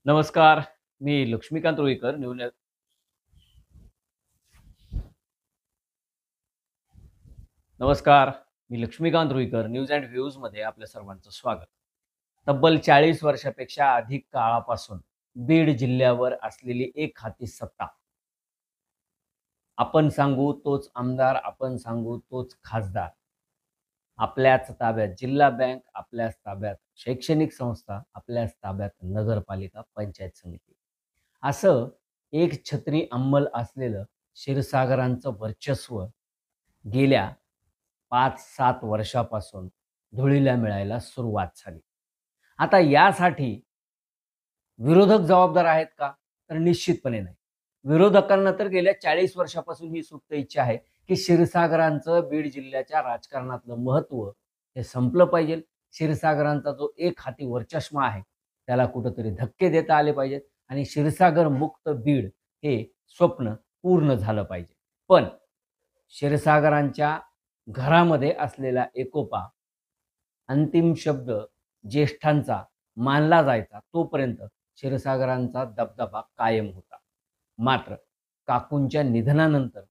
नमस्कार. मी लक्ष्मीकांत रुईकर नमस्कार. मी Laxmikant Ruikar news and व्ह्यूजमध्ये आपल्या सर्वांचं स्वागत. तब्बल 40 वर्षापेक्षा अधिक काळापासून बीड जिल्ह्यावर असलेली एक हाती सत्ता. आपण सांगू तोच आमदार, आपण सांगू तोच खासदार. आपल्याच ताब्यात जिल्हा बँक, आपल्याच ताब्यात शैक्षणिक संस्था, आपल्याच ताब्यात नगरपालिका, पंचायत समिती. असं एक छत्री अंमल असलेलं क्षीरसागरांचं वर्चस्व गेल्या 5-7 वर्षापासून धुळीला मिळायला सुरुवात झाली. आता यासाठी विरोधक जबाबदार आहेत का? तर निश्चितपणे नाही. विरोधकांना तर गेल्या 40 वर्षापासून ही सुप्त इच्छा आहे, की क्षीरसागरांचं बीड जिल्ह्याच्या राजकारणातलं महत्त्व हे संपलं पाहिजे. क्षीरसागरांचा जो एक हाती वरचष्मा आहे, त्याला कुठेतरी धक्के देता आले पाहिजेत आणि क्षीरसागर मुक्त बीड हे स्वप्न पूर्ण झालं पाहिजे. पण क्षीरसागरांच्या घरामध्ये असलेला एकोपा, अंतिम शब्द ज्येष्ठांचा मानला जायचा तोपर्यंत क्षीरसागरांचा दबदबा कायम होता. मात्र काकूंच्या निधनानंतर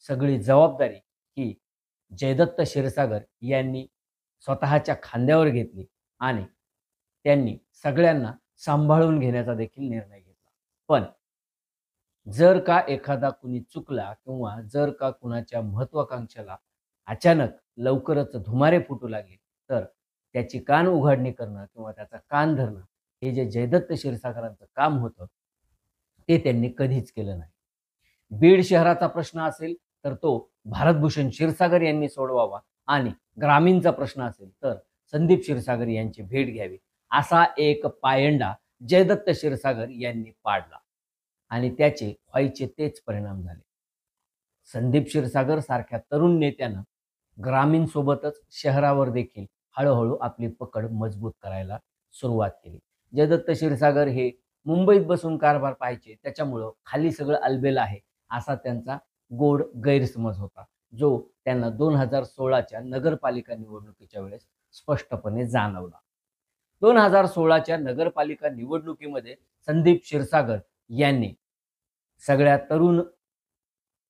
सगळी जबाबदारी ही जयदत्त क्षीरसागर यांनी स्वतःच्या खांद्यावर घेतली आणि त्यांनी सगळ्यांना सांभाळून घेण्याचा देखील निर्णय घेतला. पण जर का एखादा कुणी चुकला किंवा जर का कुणाच्या महत्वाकांक्षेला अचानक लवकरच धुमारे फुटू लागले, तर त्याची कान उघडणी करणं किंवा त्याचा कान धरणं हे जे जयदत्त क्षीरसागरांचं काम होतं, ते त्यांनी कधीच केलं नाही. बीड शहराचा प्रश्न असेल तर तो भारतभूषण क्षीरसागर यांनी सोडवावा आणि ग्रामीणचा प्रश्न असेल तर संदीप क्षीरसागर यांची भेट घ्यावी, असा एक पायंडा जयदत्त क्षीरसागर यांनी पाडला आणि त्याचे व्हायचे तेच परिणाम झाले. संदीप क्षीरसागर सारख्या तरुण नेत्यानं ग्रामीणसोबतच शहरावर देखील हळूहळू आपली पकड मजबूत करायला सुरुवात केली. जयदत्त क्षीरसागर हे मुंबईत बसून कारभार पाहायचे, त्याच्यामुळं खाली सगळं अलबेल आहे असा त्यांचा गोड गैरसमज होता, जो त्यांना 2016च्या नगरपालिका निवडणुकीच्या वेळेस स्पष्टपणे जाणवला. 2016च्या नगरपालिका निवडणुकीमध्ये संदीप क्षीरसागर यांनी सगळ्या तरुण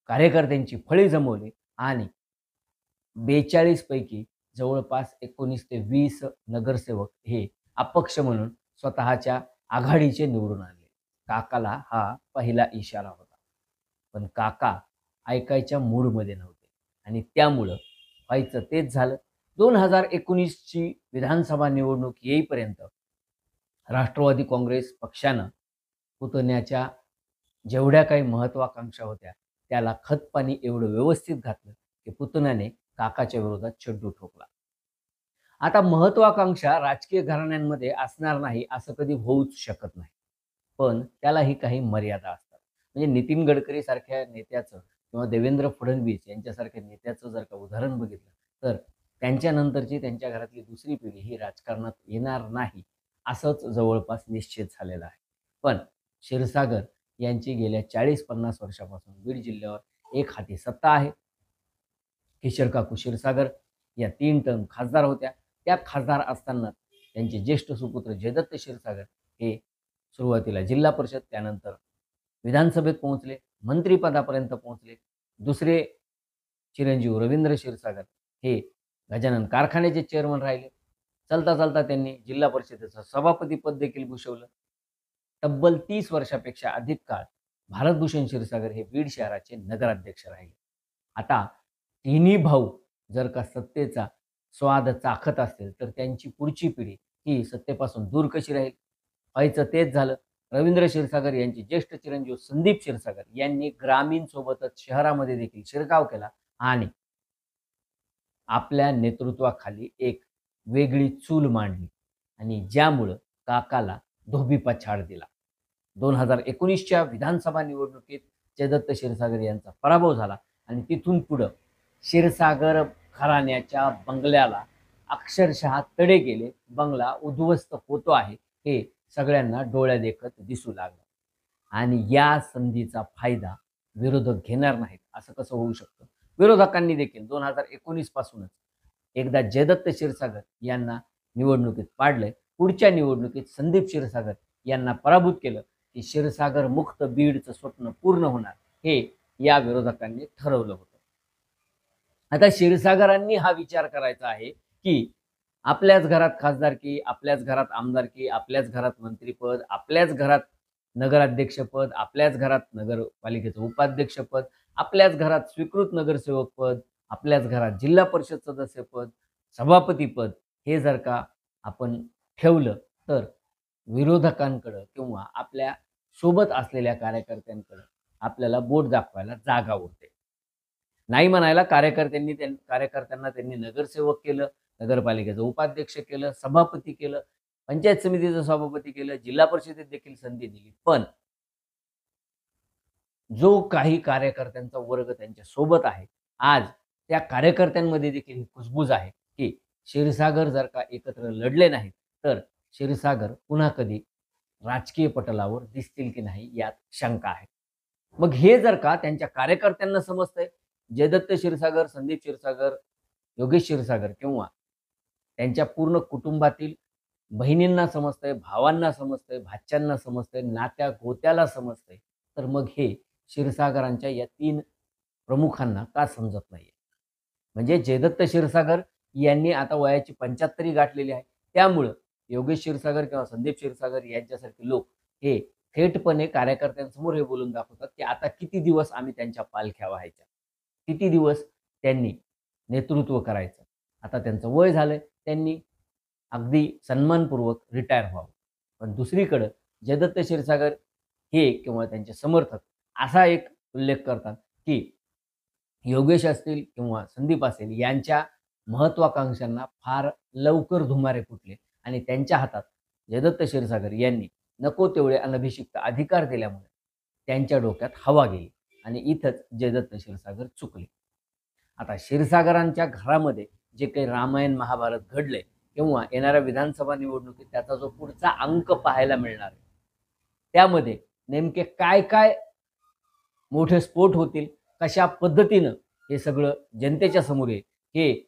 कार्यकर्त्यांची फळी जमवली आणि 42 पैकी जवळपास 19 ते 20 नगरसेवक हे अपक्ष म्हणून स्वतःच्या आघाडीचे निवडून आणले. काकाला हा पहिला इशारा होता. पण काका ऐकायच्या मूडमध्ये नव्हते आणि त्यामुळं व्हायचं तेच झालं. 2019ची विधानसभा निवडणूक येईपर्यंत राष्ट्रवादी काँग्रेस पक्षानं पुतण्याच्या जेवढ्या काही महत्वाकांक्षा होत्या, त्याला खतपाणी एवढं व्यवस्थित घातलं, की पुतण्याने काकाच्या विरोधात चड्डू ठोकला. आता महत्वाकांक्षा राजकीय घराण्यांमध्ये असणार नाही असं कधी होऊच शकत नाही. पण त्यालाही काही मर्यादा असतात. म्हणजे नितीन गडकरी सारख्या नेत्याचं किंवा देवेंद्र फडणवीस यांच्यासारख्या नेत्याचं जर का उदाहरण बघितलं, तर त्यांच्यानंतरची त्यांच्या घरातली दुसरी पिढी ही राजकारणात येणार नाही, असंच जवळपास निश्चित झालेलं आहे. पण क्षीरसागर यांची गेल्या 40-50 वर्षापासून बीड जिल्ह्यावर एक हाती सत्ता आहे. किशोर काकू क्षीरसागर या 3 टर्म खासदार होत्या. त्या खासदार असताना त्यांचे ज्येष्ठ सुपुत्र जयदत्त क्षीरसागर हे सुरुवातीला जिल्हा परिषद, त्यानंतर विधानसभेत पोहोचले, मंत्रिपदापर्यंत पोहोचले. दुसरे चिरंजीव रवींद्र क्षीरसागर हे गजानन कारखान्याचे चेअरमन राहिले. चालता चालता त्यांनी जिल्हा परिषदेचं सभापती पद देखील भूषवलं. तब्बल 30 वर्षापेक्षा अधिक काळ भारतभूषण क्षीरसागर हे बीड शहराचे नगराध्यक्ष राहिले. आता तिन्ही भाऊ जर का सत्तेचा स्वाद चाखत असतील, तर त्यांची पुढची पिढी ही सत्तेपासून दूर कशी राहील? व्हायचं तेच झालं. रवींद्र क्षीरसागर यांचे ज्येष्ठ चिरंजीव संदीप क्षीरसागर यांनी ग्रामीण सोबतच शहरामध्ये देखील शिरकाव केला आणि आपल्या नेतृत्वाखाली एक वेगळी चूल मांडली आणि ज्यामुळं काकाला धोबीपछाड दिला. 2019च्या विधानसभा निवडणुकीत जयदत्त क्षीरसागर यांचा पराभव झाला आणि तिथून पुढं क्षीरसागर घराण्याच्या बंगल्याला अक्षरशः तडे गेले. बंगला उद्ध्वस्त होतो आहे हे सगळ्यांना डोळ्यादेखत दिसू लागलं आणि या संधीचा फायदा विरोधक घेणार नाहीत असं कसं होऊ शकतं? विरोधकांनी देखील 2019 पासूनच एकदा जयदत्त क्षीरसागर यांना निवडणुकीत पाडलंय. पुढच्या निवडणुकीत संदीप क्षीरसागर यांना पराभूत केलं की क्षीरसागर मुक्त बीडचं स्वप्न पूर्ण होणार हे या विरोधकांनी ठरवलं होतं. आता क्षीरसागरांनी हा विचार करायचा आहे की आपल्याच घरात खासदारकी, आपल्याच घरात आमदारकी, आपल्याच घरात मंत्रीपद, आपल्याच घरात नगराध्यक्षपद, आपल्याच घरात नगरपालिकेचं उपाध्यक्षपद, आपल्याच घरात स्वीकृत नगरसेवक पद, आपल्याच घरात जिल्हा परिषद सदस्यपद, सभापतीपद हे जर का आपण ठेवलं तर विरोधकांकडं किंवा आपल्या सोबत असलेल्या कार्यकर्त्यांकडं आपल्याला बोट दाखवायला जागा उरते. नाही म्हणायला कार्यकर्त्यांना त्यांनी नगरसेवक केलं, नगरपालिकेचं उपाध्यक्ष केलं, सभापती केलं, पंचायत समितीचं सभापती केलं, जिल्हा परिषदेत देखील संधी दिली. पण जो काही कार्यकर्त्यांचा वर्ग त्यांच्या सोबत आहे, आज त्या कार्यकर्त्यांमध्ये देखील ही कुजबूज आहे, की क्षीरसागर जर का एकत्र लढले नाहीत, तर क्षीरसागर पुन्हा कधी राजकीय पटलावर दिसतील की नाही यात शंका आहे. मग हे जर का त्यांच्या कार्यकर्त्यांना समजतंय, जयदत्त क्षीरसागर, संदीप क्षीरसागर, योगेश क्षीरसागर किंवा त्यांच्या पूर्ण कुटुंबातील बहिणींना समजतंय, भावांना समजतंय, भाच्यांना समजतंय, नात्या गोत्याला समजतंय, तर मग हे क्षीरसागरांच्या या 3 प्रमुखांना का समजत नाहीये? म्हणजे जयदत्त क्षीरसागर यांनी आता वयाची 75 गाठलेली आहे. त्यामुळं योगेश क्षीरसागर किंवा संदीप क्षीरसागर यांच्यासारखे लोक हे थेटपणे कार्यकर्त्यांसमोर हे बोलून दाखवतात, की आता किती दिवस आम्ही त्यांच्या पालख्या व्हायच्या? किती दिवस त्यांनी नेतृत्व करायचं? आता त्यांचं वय झालंय, त्यांनी अगदी सन्मानपूर्वक रिटायर व्हावं. पण दुसरीकडं जयदत्त क्षीरसागर हे किंवा त्यांचे समर्थक असा एक उल्लेख करतात, की योगेश असतील किंवा संदीप असेल यांच्या महत्वाकांक्षांना फार लवकर धुमारे फुटले आणि त्यांच्या हातात जयदत्त क्षीरसागर यांनी नको तेवढे अनभिषिक्त अधिकार दिल्यामुळे त्यांच्या डोक्यात हवा गेली आणि इथंच जयदत्त क्षीरसागर चुकले. आता क्षीरसागरांच्या घरामध्ये जे काही रामायण महाभारत घडले किंवा येणाऱ्या विधानसभा निवडणुकीत त्याचा जो पुढचा अंक पाहायला मिळणार आहे, त्यामध्ये नेमके काय काय मोठे स्फोट होतील, कशा पद्धतीनं हे सगळं जनतेच्या समोर येईल, हे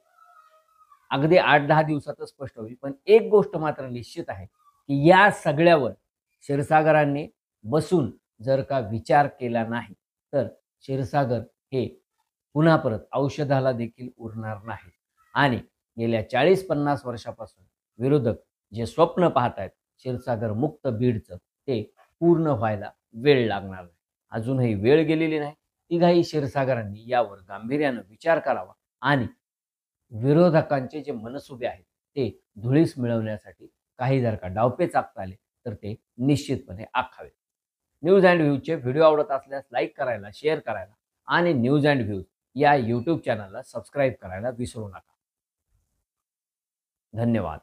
अगदी 8-10 दिवसातच स्पष्ट होईल. पण एक गोष्ट मात्र निश्चित आहे, की या सगळ्यावर क्षीरसागरांनी बसून जर का विचार केला नाही, तर क्षीरसागर हे पुन्हा परत औषधाला देखील उरणार नाही आणि गेल्या 40-50 वर्षापासून विरोधक जे स्वप्न पाहतायत क्षीरसागर मुक्त बीडचं, ते पूर्ण व्हायला वेळ लागणार नाही. अजूनही वेळ गेलेली नाही. तिघाही क्षीरसागरांनी यावर गांभीर्यानं विचार करावा आणि विरोधकांचे जे मनसुबे आहेत ते धुळीस मिळवण्यासाठी काही जर का डावपेच आखता आले तर ते निश्चितपणे आखावे. न्यूज अँड व्ह्यूजचे व्हिडिओ आवडत असल्यास लाईक करायला, शेअर करायला आणि न्यूज अँड व्ह्यूज या यूट्यूब चॅनलला सबस्क्राईब करायला विसरू नका. धन्यवाद.